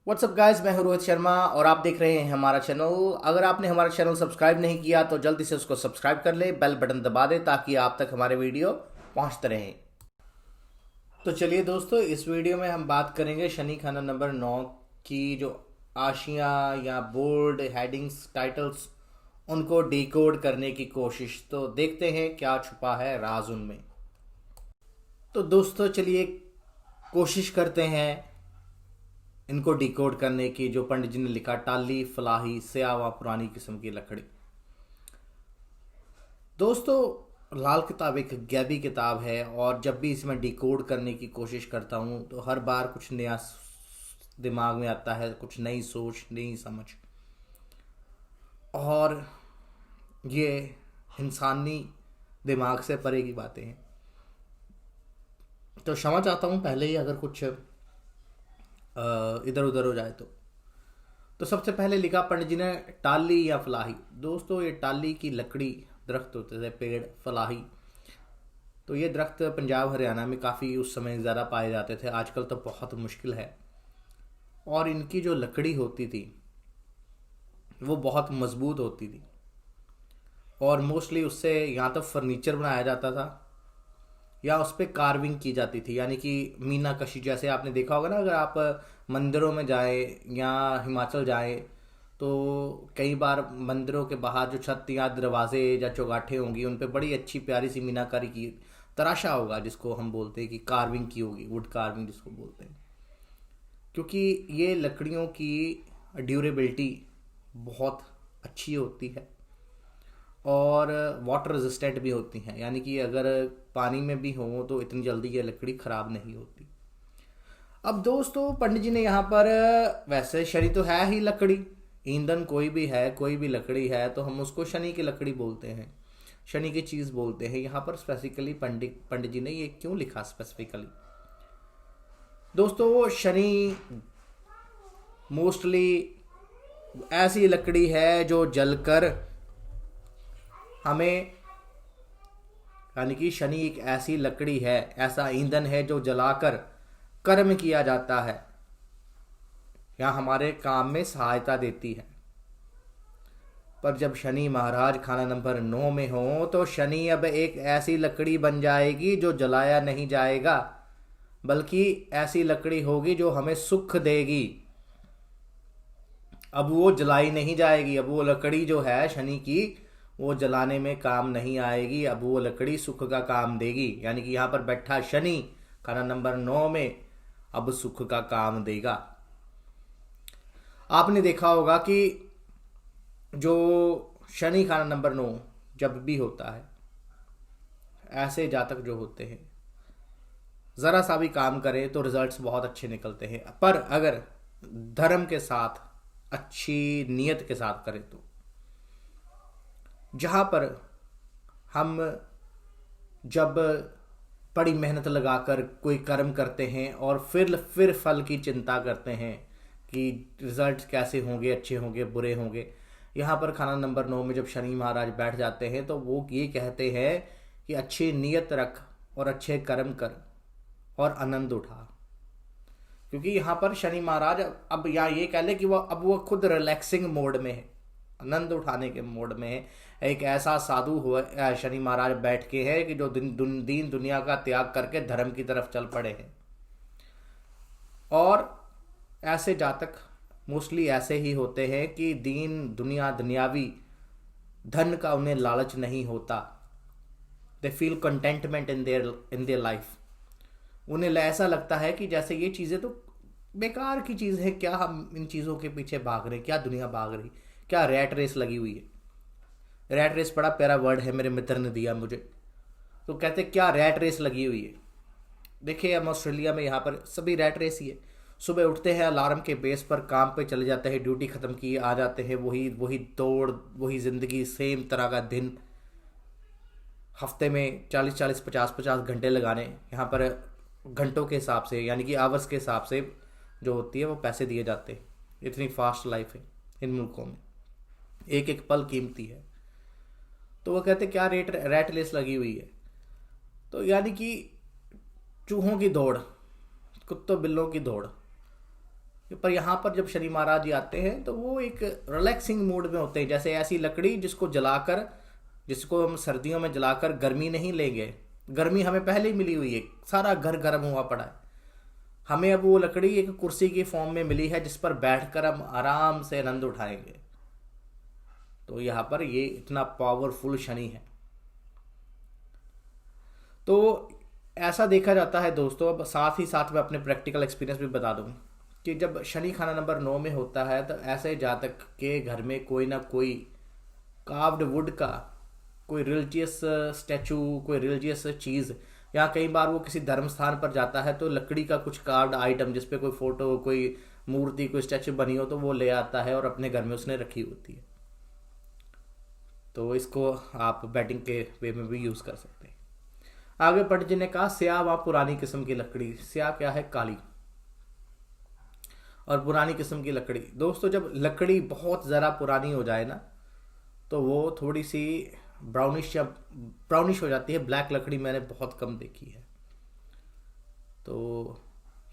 WhatsApp guys, मैं हूं रोहित शर्मा और आप देख रहे हैं हमारा चैनल। अगर आपने हमारा चैनल सब्सक्राइब नहीं किया तो जल्दी से उसको सब्सक्राइब कर ले, बेल बटन दबा दे ताकि आप तक हमारे वीडियो पहुंचते रहें। तो चलिए दोस्तों, इस वीडियो में हम बात करेंगे शनि खाना नंबर 9 की जो आशियां या बोर्ड हेडिंग्स टाइटल्स उनको डिकोड करने की कोशिश। तो देखते हैं क्या छुपा है राज उनमें। तो दोस्तों चलिए कोशिश करते हैं इनको डिकोड करने की। जो पंडित जी ने लिखा, टाली फलाही स्यावा पुरानी किस्म की लकड़ी। दोस्तों लाल किताब एक गैबी किताब है और जब भी इसमें डिकोड करने की कोशिश करता हूँ तो हर बार कुछ नया दिमाग में आता है, कुछ नई सोच, नई समझ। और ये इंसानी दिमाग से परे की बातें हैं। तो क्षमा चाहता हूँ पहले ही अगर कुछ इधर उधर हो जाए तो सबसे पहले लिखा पंडित जी ने, टाली या फलाही। दोस्तों ये टाली की लकड़ी दरख्त होते थे, पेड़ फलाही। तो ये दरख्त पंजाब हरियाणा में काफ़ी उस समय ज़्यादा पाए जाते थे, आजकल तो बहुत मुश्किल है। और इनकी जो लकड़ी होती थी वो बहुत मजबूत होती थी और मोस्टली उससे या तो फर्नीचर बनाया जाता था या उस पर कार्विंग की जाती थी, यानी कि मीना कशी। जैसे आपने देखा होगा ना, अगर आप मंदिरों में जाएं या हिमाचल जाएं तो कई बार मंदिरों के बाहर जो छत या दरवाजे या चौगाठे होंगी उन पे बड़ी अच्छी प्यारी सी मीनाकारी की तराशा होगा, जिसको हम बोलते हैं कि कार्विंग की होगी, वुड कार्विंग जिसको बोलते हैं। क्योंकि ये लकड़ियों की ड्यूरेबिलिटी बहुत अच्छी होती है और वाटर रेजिस्टेंट भी होती हैं, यानी कि अगर पानी में भी हो तो इतनी जल्दी ये लकड़ी ख़राब नहीं होती। अब दोस्तों पंडित जी ने यहाँ पर, वैसे शनि तो है ही लकड़ी, ईंधन कोई भी है, कोई भी लकड़ी है तो हम उसको शनि की लकड़ी बोलते हैं, शनि की चीज़ बोलते हैं। यहाँ पर स्पेसिफिकली पंडित पंडित जी ने ये क्यों लिखा स्पेसिफिकली? दोस्तों शनि मोस्टली ऐसी लकड़ी है जो जलकर हमें, यानी कि शनि एक ऐसी लकड़ी है, ऐसा ईंधन है जो जलाकर कर्म किया जाता है या हमारे काम में सहायता देती है। पर जब शनि महाराज खाना नंबर 9 में हो तो शनि अब एक ऐसी लकड़ी बन जाएगी जो जलाया नहीं जाएगा, बल्कि ऐसी लकड़ी होगी जो हमें सुख देगी। अब वो जलाई नहीं जाएगी, अब वो लकड़ी जो है शनि की वो जलाने में काम नहीं आएगी, अब वो लकड़ी सुख का काम देगी। यानी कि यहाँ पर बैठा शनि खाना नंबर 9 में अब सुख का काम देगा। आपने देखा होगा कि जो शनि खाना नंबर 9 जब भी होता है, ऐसे जातक जो होते हैं ज़रा सा भी काम करें तो रिजल्ट्स बहुत अच्छे निकलते हैं। पर अगर धर्म के साथ, अच्छी नीयत के साथ करें तो, जहाँ पर हम जब बड़ी मेहनत लगाकर कोई कर्म करते हैं और फिर फल की चिंता करते हैं कि रिजल्ट कैसे होंगे, अच्छे होंगे बुरे होंगे। यहाँ पर खाना नंबर 9 में जब शनि महाराज बैठ जाते हैं तो वो ये कहते हैं कि अच्छी नीयत रख और अच्छे कर्म कर और आनंद उठा। क्योंकि यहाँ पर शनि महाराज अब या ये कह ले कि वो खुद रिलैक्सिंग मोड में है, आनंद उठाने के मोड में है। एक ऐसा साधु हुआ शनि महाराज बैठ के है कि जो दीन दुनिया का त्याग करके धर्म की तरफ चल पड़े हैं। और ऐसे जातक मोस्टली ऐसे ही होते हैं कि दीन दुनिया दुनियावी धन का उन्हें लालच नहीं होता। They feel contentment in their life. उन्हें ऐसा लगता है कि जैसे ये चीज़ें तो बेकार की चीज़ है, क्या हम इन चीज़ों के पीछे भाग रहे, क्या दुनिया भाग रही, क्या रैट रेस लगी हुई है। रैट रेस बड़ा प्यारा वर्ड है, मेरे मित्र ने दिया मुझे। तो कहते क्या रैट रेस लगी हुई है। देखिए हम ऑस्ट्रेलिया में यहाँ पर सभी रैट रेस ही है। सुबह उठते हैं, अलार्म के बेस पर काम पे चले जाते हैं, ड्यूटी ख़त्म की आ जाते हैं, वही वही दौड़, वही ज़िंदगी, सेम तरह का दिन। हफ्ते में 40-40, 50-50 घंटे लगाने। यहाँ पर घंटों के हिसाब से, यानी कि आवर्स के हिसाब से जो होती है वो पैसे दिए जाते हैं। इतनी फास्ट लाइफ है इन मुल्कों में, एक एक पल कीमती है। तो वो कहते क्या रैट रेस लगी हुई है। तो यानी कि चूहों की दौड़, कुत्तों बिल्लों की दौड़। पर यहाँ पर जब शनि महाराज जी आते हैं तो वो एक रिलैक्सिंग मूड में होते हैं, जैसे ऐसी लकड़ी जिसको हम सर्दियों में जलाकर गर्मी नहीं लेंगे, गर्मी हमें पहले ही मिली हुई है, सारा घर गर्म हुआ पड़ा है, हमें अब वो लकड़ी एक कुर्सी की फॉर्म में मिली है जिस पर बैठकर हम आराम से आनंद उठाएंगे। तो यहाँ पर ये इतना पावरफुल शनि है। तो ऐसा देखा जाता है दोस्तों। अब साथ ही साथ मैं अपने प्रैक्टिकल एक्सपीरियंस भी बता दूं कि जब शनि खाना नंबर 9 में होता है तो ऐसे जातक के घर में कोई ना कोई कार्व्ड वुड का कोई रिलीजियस स्टैचू, कोई रिलीजियस चीज़, या कई बार वो किसी धर्म स्थान पर जाता है तो लकड़ी का कुछ कार्व्ड आइटम जिसपे कोई फोटो, कोई मूर्ति, कोई स्टैचू बनी हो तो वो ले आता है और अपने घर में उसने रखी होती है। तो इसको आप बैटिंग के वे में भी यूज़ कर सकते हैं। आगे पंडित जी ने कहा स्याह व पुरानी किस्म की लकड़ी। स्याह क्या है? काली। और पुरानी किस्म की लकड़ी, दोस्तों जब लकड़ी बहुत ज़रा पुरानी हो जाए ना तो वो थोड़ी सी ब्राउनिश हो जाती है। ब्लैक लकड़ी मैंने बहुत कम देखी है। तो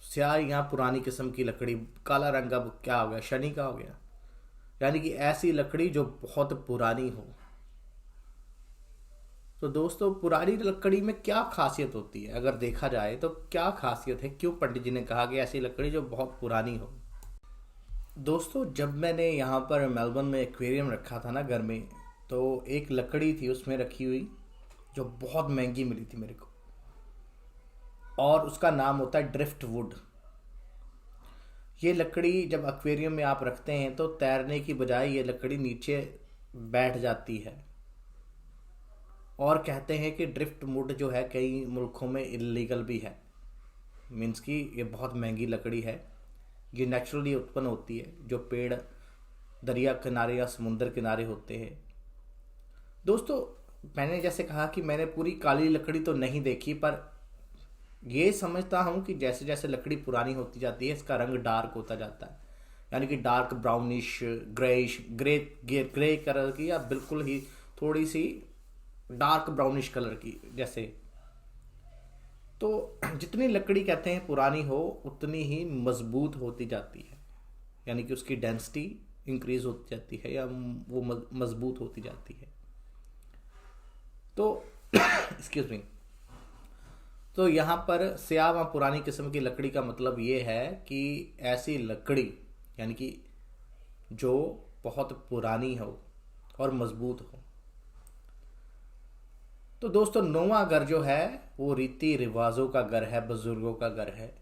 स्याह या पुरानी किस्म की लकड़ी, काला रंग का क्या हो गया? शनि का हो गया। यानी कि ऐसी लकड़ी जो बहुत पुरानी हो। तो दोस्तों पुरानी लकड़ी में क्या खासियत होती है? अगर देखा जाए तो क्या खासियत है, क्यों पंडित जी ने कहा कि ऐसी लकड़ी जो बहुत पुरानी हो? दोस्तों जब मैंने यहाँ पर मेलबर्न में एक्वेरियम रखा था ना घर में, तो एक लकड़ी थी उसमें रखी हुई जो बहुत महंगी मिली थी मेरे को, और उसका नाम होता है ड्रिफ्ट वुड। ये लकड़ी जब एक्वेरियम में आप रखते हैं तो तैरने की बजाय ये लकड़ी नीचे बैठ जाती है, और कहते हैं कि ड्रिफ्ट वुड जो है कई मुल्कों में इलीगल भी है। मीन्स कि ये बहुत महंगी लकड़ी है। ये नेचुरली उत्पन्न होती है, जो पेड़ दरिया किनारे या समुद्र किनारे होते हैं। दोस्तों मैंने जैसे कहा कि मैंने पूरी काली लकड़ी तो नहीं देखी, पर ये समझता हूँ कि जैसे जैसे लकड़ी पुरानी होती जाती है इसका रंग डार्क होता जाता है, यानी कि डार्क ब्राउनिश, ग्रे कलर की, या बिल्कुल ही थोड़ी सी डार्क ब्राउनिश कलर की जैसे। तो जितनी लकड़ी कहते हैं पुरानी हो उतनी ही मजबूत होती जाती है, यानी कि उसकी डेंसिटी इंक्रीज होती जाती है या वो मजबूत होती जाती है। तो एक्सक्यूज मी। तो यहाँ पर स्याह व पुरानी किस्म की लकड़ी का मतलब ये है कि ऐसी लकड़ी यानी कि जो बहुत पुरानी हो और मजबूत हो। तो दोस्तों 9वां घर जो है वो रीति रिवाजों का घर है, बुजुर्गों का घर है।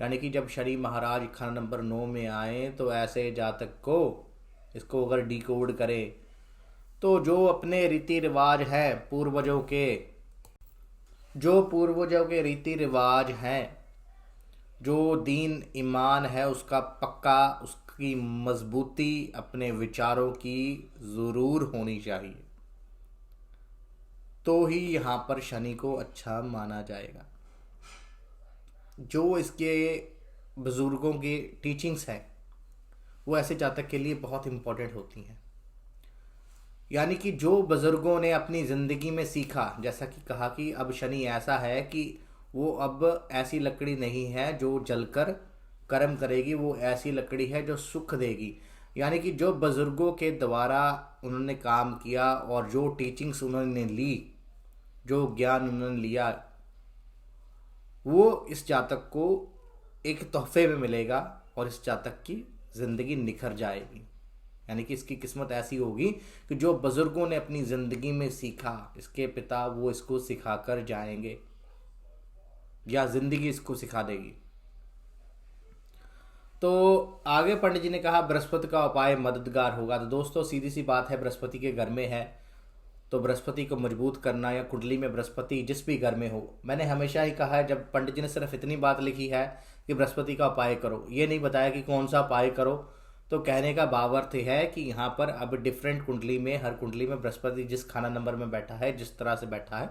यानी कि जब शनि महाराज खाना नंबर 9 में आए तो ऐसे जातक को, इसको अगर डिकोड करें तो जो अपने रीति रिवाज हैं पूर्वजों के रीति रिवाज हैं, जो दीन ईमान है उसका पक्का, उसकी मजबूती अपने विचारों की ज़रूर होनी चाहिए, तो ही यहाँ पर शनि को अच्छा माना जाएगा। जो इसके बुजुर्गों की टीचिंग्स हैं वो ऐसे जातक के लिए बहुत इम्पोर्टेंट होती हैं। यानी कि जो बुजुर्गों ने अपनी ज़िंदगी में सीखा, जैसा कि कहा कि अब शनि ऐसा है कि वो अब ऐसी लकड़ी नहीं है जो जलकर कर्म करेगी, वो ऐसी लकड़ी है जो सुख देगी। यानी कि जो बुजुर्गों के द्वारा उन्होंने काम किया और जो टीचिंग्स उन्होंने ली, जो ज्ञान उन्होंने लिया, वो इस जातक को एक तोहफे में मिलेगा और इस जातक की ज़िंदगी निखर जाएगी। यानी कि इसकी किस्मत ऐसी होगी कि जो बुजुर्गों ने अपनी ज़िंदगी में सीखा, इसके पिता वो इसको सिखा कर जाएंगे या ज़िंदगी इसको सिखा देगी। तो आगे पंडित जी ने कहा बृहस्पति का उपाय मददगार होगा। तो दोस्तों सीधी सी बात है, बृहस्पति के घर में है तो बृहस्पति को मजबूत करना, या कुंडली में बृहस्पति जिस भी घर में हो। मैंने हमेशा ही कहा है, जब पंडित जी ने सिर्फ इतनी बात लिखी है कि बृहस्पति का उपाय करो, ये नहीं बताया कि कौन सा उपाय करो, तो कहने का भावार्थ है कि यहाँ पर अब डिफरेंट कुंडली में, हर कुंडली में बृहस्पति जिस खाना नंबर में बैठा है, जिस तरह से बैठा है,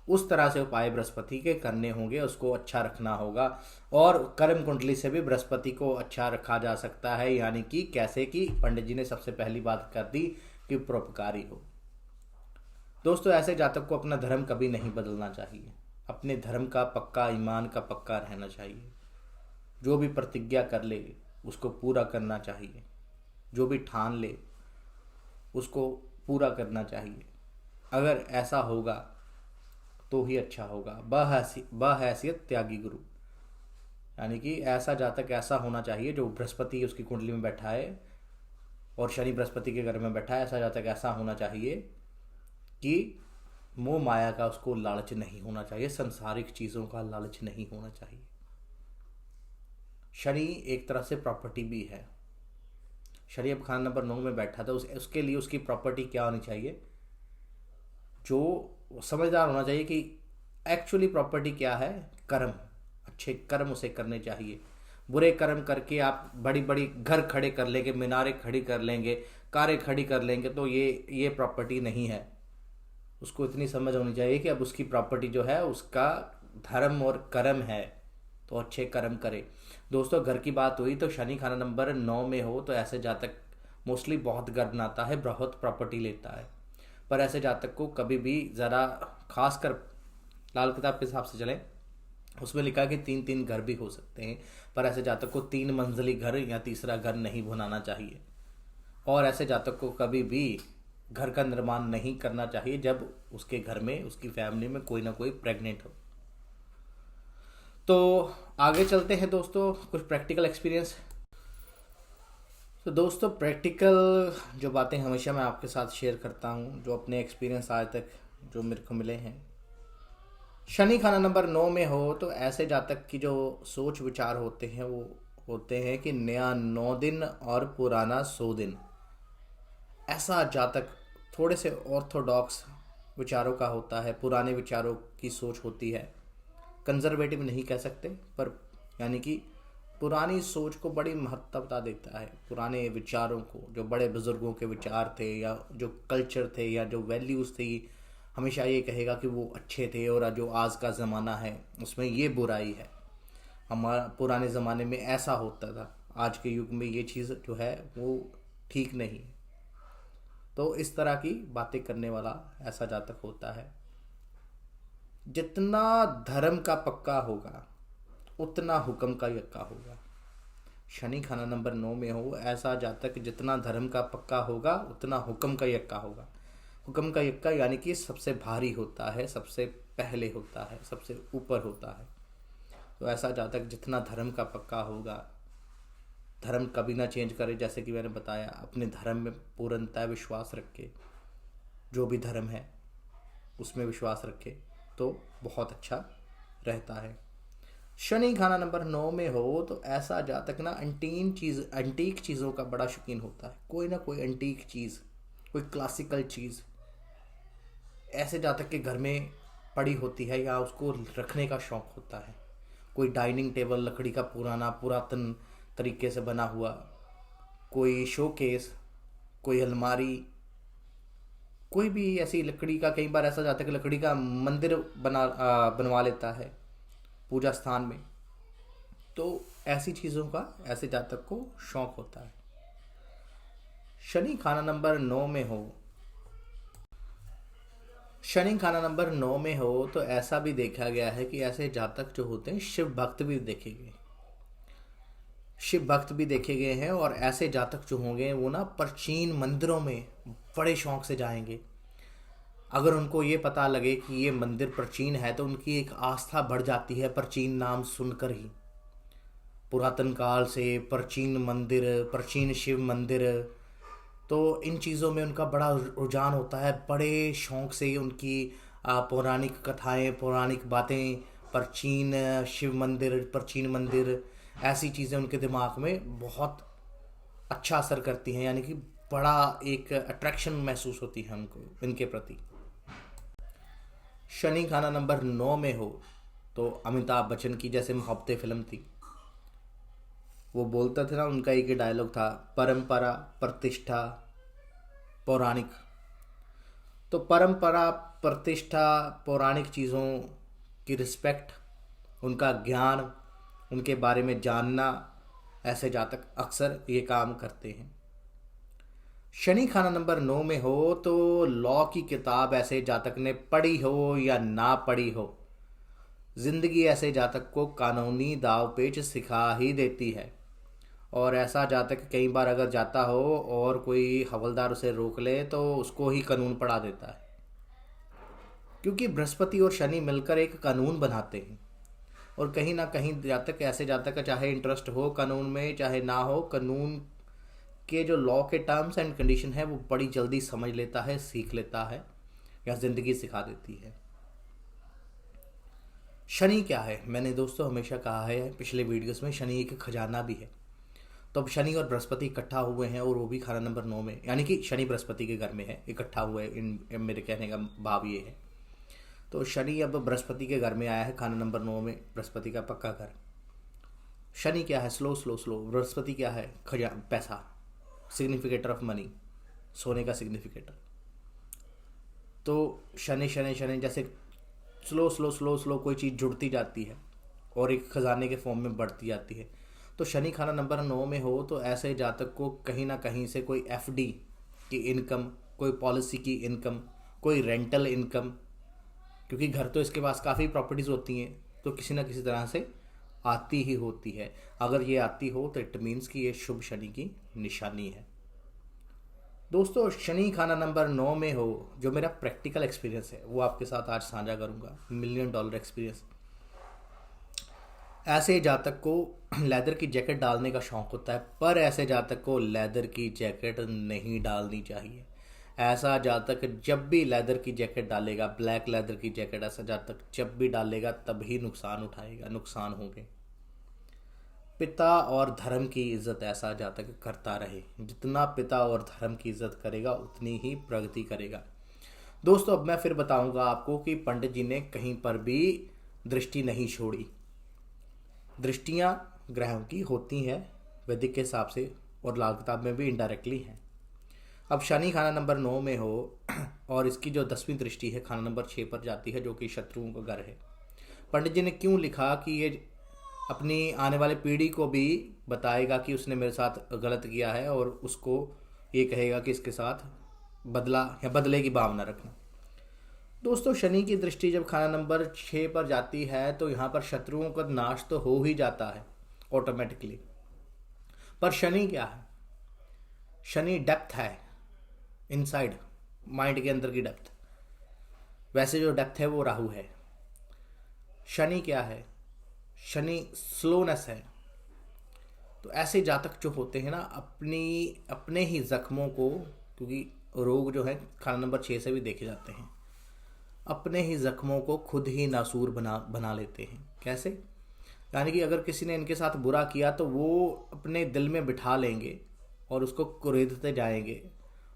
उस तरह से उपाय बृहस्पति के करने होंगे, उसको अच्छा रखना होगा। और कर्म कुंडली से भी बृहस्पति को अच्छा रखा जा सकता है। यानी कि कैसे कि पंडित जी ने सबसे पहली बात कर दी कि परोपकारी हो। दोस्तों ऐसे जातक को अपना धर्म कभी नहीं बदलना चाहिए, अपने धर्म का पक्का, ईमान का पक्का रहना चाहिए। जो भी प्रतिज्ञा कर ले उसको पूरा करना चाहिए। जो भी ठान ले उसको पूरा करना चाहिए। अगर ऐसा होगा तो ही अच्छा होगा। बहैसियत त्यागी गुरु, यानी कि ऐसा जातक ऐसा होना चाहिए जो बृहस्पति उसकी कुंडली में बैठा है और शनि बृहस्पति के घर में बैठा है, ऐसा जातक ऐसा होना चाहिए कि मोह माया का उसको लालच नहीं होना चाहिए, संसारिक चीज़ों का लालच नहीं होना चाहिए। शनि एक तरह से प्रॉपर्टी भी है। शनि अब खाना नंबर 9 में बैठा था, उसके लिए उसकी प्रॉपर्टी क्या होनी चाहिए, जो समझदार होना चाहिए कि एक्चुअली प्रॉपर्टी क्या है। कर्म, अच्छे कर्म उसे करने चाहिए। बुरे कर्म करके आप बड़ी बड़ी घर खड़े कर लेंगे, मीनारें खड़ी कर लेंगे, कारें खड़ी कर लेंगे, तो ये प्रॉपर्टी नहीं है। उसको इतनी समझ होनी चाहिए कि अब उसकी प्रॉपर्टी जो है उसका धर्म और कर्म है, तो अच्छे कर्म करे। दोस्तों घर की बात हुई तो शनि खाना नंबर 9 में हो तो ऐसे जातक मोस्टली बहुत घर बनाता है, बहुत प्रॉपर्टी लेता है। पर ऐसे जातक को कभी भी ज़रा, खासकर लाल किताब के हिसाब से चलें, उसमें लिखा है कि 3-3 घर भी हो सकते हैं, पर ऐसे जातक को 3 मंजिली घर या तीसरा घर नहीं बनाना चाहिए। और ऐसे जातक को कभी भी घर का निर्माण नहीं करना चाहिए जब उसके घर में, उसकी फैमिली में कोई ना कोई प्रेग्नेंट हो। तो आगे चलते हैं दोस्तों, कुछ प्रैक्टिकल एक्सपीरियंस। तो दोस्तों प्रैक्टिकल जो बातें हमेशा मैं आपके साथ शेयर करता हूँ, जो अपने एक्सपीरियंस आज तक जो मेरे को मिले हैं। शनि खाना नंबर 9 में हो तो ऐसे जातक की जो सोच विचार होते हैं वो होते हैं कि नया 9 दिन और पुराना 100 दिन। ऐसा जातक थोड़े से ऑर्थोडॉक्स विचारों का होता है, पुराने विचारों की सोच होती है। कंजर्वेटिव नहीं कह सकते, पर यानी कि पुरानी सोच को बड़ी महत्वता देता है। पुराने विचारों को, जो बड़े बुजुर्गों के विचार थे या जो कल्चर थे या जो वैल्यूज़ थी, हमेशा ये कहेगा कि वो अच्छे थे, और जो आज का ज़माना है उसमें ये बुराई है। हमारा पुराने ज़माने में ऐसा होता था, आज के युग में ये चीज़ जो है वो ठीक नहीं। तो इस तरह की बातें करने वाला ऐसा जातक होता है। जितना धर्म का पक्का होगा उतना हुक्म का यक्का होगा। शनि खाना नंबर 9 में हो ऐसा जातक जितना धर्म का पक्का होगा उतना हुक्म का यक्का होगा। हुक्म का यक्का यानी कि सबसे भारी होता है, सबसे पहले होता है, सबसे ऊपर होता है। तो ऐसा जातक जितना धर्म का पक्का होगा, धर्म कभी ना चेंज करे, जैसे कि मैंने बताया, अपने धर्म में पूर्णतः विश्वास रखे, जो भी धर्म है उसमें विश्वास रखे तो बहुत अच्छा रहता है। शनि खाना नंबर 9 में हो तो ऐसा जातक ना एंटीक चीज़ों का बड़ा शौकीन होता है। कोई ना कोई एंटीक चीज़, कोई क्लासिकल चीज़ ऐसे जातक के घर में पड़ी होती है या उसको रखने का शौक़ होता है। कोई डाइनिंग टेबल लकड़ी का पुराना पुरातन तरीके से बना हुआ, कोई शोकेस, कोई अलमारी, कोई भी ऐसी लकड़ी का, कई बार ऐसा जाता है कि लकड़ी का मंदिर बनवा लेता है पूजा स्थान में। तो ऐसी चीज़ों का ऐसे जातक को शौक़ होता है। शनि खाना नंबर 9 में हो, शनि खाना नंबर 9 में हो तो ऐसा भी देखा गया है कि ऐसे जातक जो होते हैं शिव भक्त भी देखे गए, शिव भक्त भी देखे गए हैं। और ऐसे जातक जो होंगे वो ना प्राचीन मंदिरों में बड़े शौक से जाएंगे। अगर उनको ये पता लगे कि ये मंदिर प्राचीन है तो उनकी एक आस्था बढ़ जाती है प्राचीन नाम सुनकर ही। पुरातन काल से प्राचीन मंदिर, प्राचीन शिव मंदिर, तो इन चीज़ों में उनका बड़ा रुझान होता है। बड़े शौक़ से उनकी पौराणिक कथाएं, पौराणिक बातें, प्राचीन शिव मंदिर, प्राचीन मंदिर, ऐसी चीज़ें उनके दिमाग में बहुत अच्छा असर करती हैं, यानी कि बड़ा एक अट्रैक्शन महसूस होती है उनको इनके प्रति। शनि खाना नंबर 9 में हो तो अमिताभ बच्चन की जैसे मोहब्बतें फिल्म थी, वो बोलता थे ना, उनका एक ही डायलॉग था, परंपरा, प्रतिष्ठा, पौराणिक। तो परंपरा, प्रतिष्ठा, पौराणिक चीज़ों की रिस्पेक्ट, उनका ज्ञान, उनके बारे में जानना, ऐसे जातक अक्सर ये काम करते हैं। शनि खाना नंबर 9 में हो तो लॉ की किताब ऐसे जातक ने पढ़ी हो या ना पढ़ी हो, जिंदगी ऐसे जातक को कानूनी दाव पेच सिखा ही देती है। और ऐसा जातक कई बार अगर जाता हो और कोई हवलदार उसे रोक ले तो उसको ही कानून पढ़ा देता है, क्योंकि बृहस्पति और शनि मिलकर एक कानून बनाते हैं। और कहीं ना कहीं जातक, ऐसे जातक का चाहे इंटरेस्ट हो कानून में चाहे ना हो, कानून के जो लॉ के टर्म्स एंड कंडीशन है वो बड़ी जल्दी समझ लेता है, सीख लेता है, या ज़िंदगी सिखा देती है। शनि क्या है? मैंने दोस्तों हमेशा कहा है पिछले वीडियोस में, शनि एक खजाना भी है। तो अब शनि और बृहस्पति इकट्ठा हुए हैं, और वो भी खाना नंबर 9 में, यानी कि शनि बृहस्पति के घर में है, इकट्ठा हुए। इन मेरे कहने का भाव ये है। तो शनि अब बृहस्पति के घर में आया है, खाना नंबर 9 में, बृहस्पति का पक्का घर। शनि क्या है? Slow slow slow. बृहस्पति क्या है? पैसा, सिग्निफिकेटर ऑफ मनी, सोने का सिग्निफिकेटर। तो शनि शनि शनि जैसे स्लो स्लो स्लो स्लो कोई चीज़ जुड़ती जाती है और एक खजाने के फॉर्म में बढ़ती जाती है। तो शनि खाना नंबर 9 में हो तो ऐसे जातक को कहीं ना कहीं से कोई एफडी की इनकम, कोई पॉलिसी की इनकम, कोई रेंटल इनकम, क्योंकि घर तो इसके पास काफ़ी प्रॉपर्टीज़ होती हैं, तो किसी ना किसी तरह से आती ही होती है। अगर ये आती हो तो इट मीन्स कि ये शुभ शनि की निशानी है। दोस्तों शनि खाना नंबर 9 में हो, जो मेरा प्रैक्टिकल एक्सपीरियंस है वो आपके साथ आज साझा करूंगा, $1,000,000 एक्सपीरियंस। ऐसे जातक को लेदर की जैकेट डालने का शौक होता है, पर ऐसे जातक को लेदर की जैकेट नहीं डालनी चाहिए। ऐसा जातक जब भी लेदर की जैकेट डालेगा, ब्लैक लेदर की जैकेट, ऐसा जातक जब भी डालेगा तभी नुकसान उठाएगा, नुकसान होंगे। पिता और धर्म की इज्जत ऐसा जातक करता रहे। जितना पिता और धर्म की इज्जत करेगा उतनी ही प्रगति करेगा। दोस्तों अब मैं फिर बताऊंगा आपको कि पंडित जी ने कहीं पर भी दृष्टि नहीं छोड़ी। दृष्टियां ग्रहों की होती हैं वैदिक के हिसाब से, और लाल किताब में भी इनडायरेक्टली हैं। अब शनि खाना नंबर 9 में हो और इसकी जो 10वीं दृष्टि है खाना नंबर 6 पर जाती है, जो कि शत्रुओं का घर है। पंडित जी ने क्यों लिखा कि ये अपनी आने वाली पीढ़ी को भी बताएगा कि उसने मेरे साथ गलत किया है, और उसको ये कहेगा कि इसके साथ बदला या बदले की भावना रखना। दोस्तों शनि की दृष्टि जब खाना नंबर 6 पर जाती है तो यहाँ पर शत्रुओं का नाश तो हो ही जाता है ऑटोमेटिकली। पर शनि क्या है? शनि डेप्थ है, इनसाइड माइंड के अंदर की डेप्थ। वैसे जो डेप्थ है वो राहु है। शनि क्या है? शनि स्लोनेस है। तो ऐसे जातक जो होते हैं ना, अपने ही जख्मों को, क्योंकि रोग जो है खाना नंबर 6 से भी देखे जाते हैं, अपने ही जख्मों को खुद ही नासूर बना लेते हैं। कैसे? यानी कि अगर किसी ने इनके साथ बुरा किया तो वो अपने दिल में बिठा लेंगे और उसको कुरेदते जाएंगे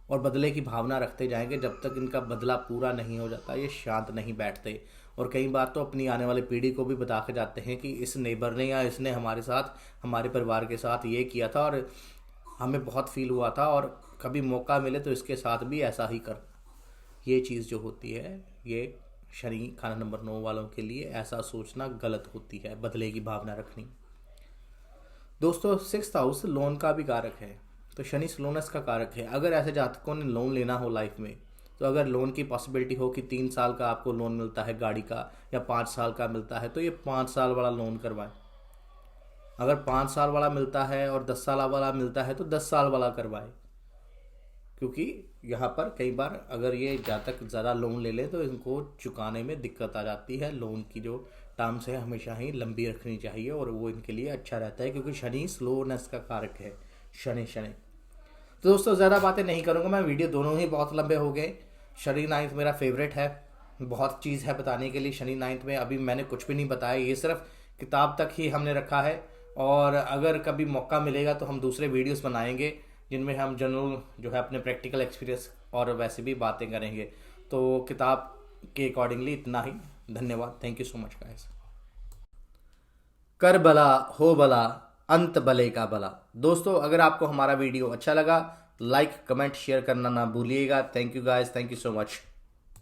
और बदले की भावना रखते जाएंगे जब तक इनका बदला पूरा नहीं हो जाता। ये शांत नहीं बैठते, और कई बार तो अपनी आने वाली पीढ़ी को भी बता के जाते हैं कि इस नेबर ने या इसने हमारे साथ, हमारे परिवार के साथ ये किया था और हमें बहुत फील हुआ था, और कभी मौका मिले तो इसके साथ भी ऐसा ही कर। ये चीज़ जो होती है, ये शनि खाना नंबर 9 वालों के लिए ऐसा सोचना गलत होती है, बदले की भावना रखनी। दोस्तों 6th हाउस लोन का भी कारक है, तो शनि स्लोनेस का कारक है। अगर ऐसे जातकों ने लोन लेना हो लाइफ में, तो अगर लोन की पॉसिबिलिटी हो कि 3 साल का आपको लोन मिलता है गाड़ी का, या 5 साल का मिलता है, तो ये 5 साल वाला लोन करवाएं। अगर 5 साल वाला मिलता है और 10 साल वाला मिलता है तो 10 साल वाला करवाएं, क्योंकि यहाँ पर कई बार अगर ये जातक ज़्यादा लोन ले लें तो इनको चुकाने में दिक्कत आ जाती है। लोन की जो टर्म्स है हमेशा ही लंबी रखनी चाहिए, और वो इनके लिए अच्छा रहता है, क्योंकि शनि स्लोनेस का कारक है। शनि तो दोस्तों ज़्यादा बातें नहीं करूँगा मैं, वीडियो दोनों ही बहुत लंबे हो गए। शनि 9th मेरा फेवरेट है, बहुत चीज़ है बताने के लिए शनि 9th में। अभी मैंने कुछ भी नहीं बताया, ये सिर्फ किताब तक ही हमने रखा है, और अगर कभी मौका मिलेगा तो हम दूसरे वीडियोस बनाएंगे जिनमें हम जनरल जो है अपने प्रैक्टिकल एक्सपीरियंस और वैसे भी बातें करेंगे। तो किताब के अकॉर्डिंगली इतना ही। धन्यवाद, thank you so much guys. कर भला हो भला अंत भले का भला। दोस्तों अगर आपको हमारा वीडियो अच्छा लगा, लाइक कमेंट शेयर करना ना भूलिएगा। Thank you guys, thank you so much.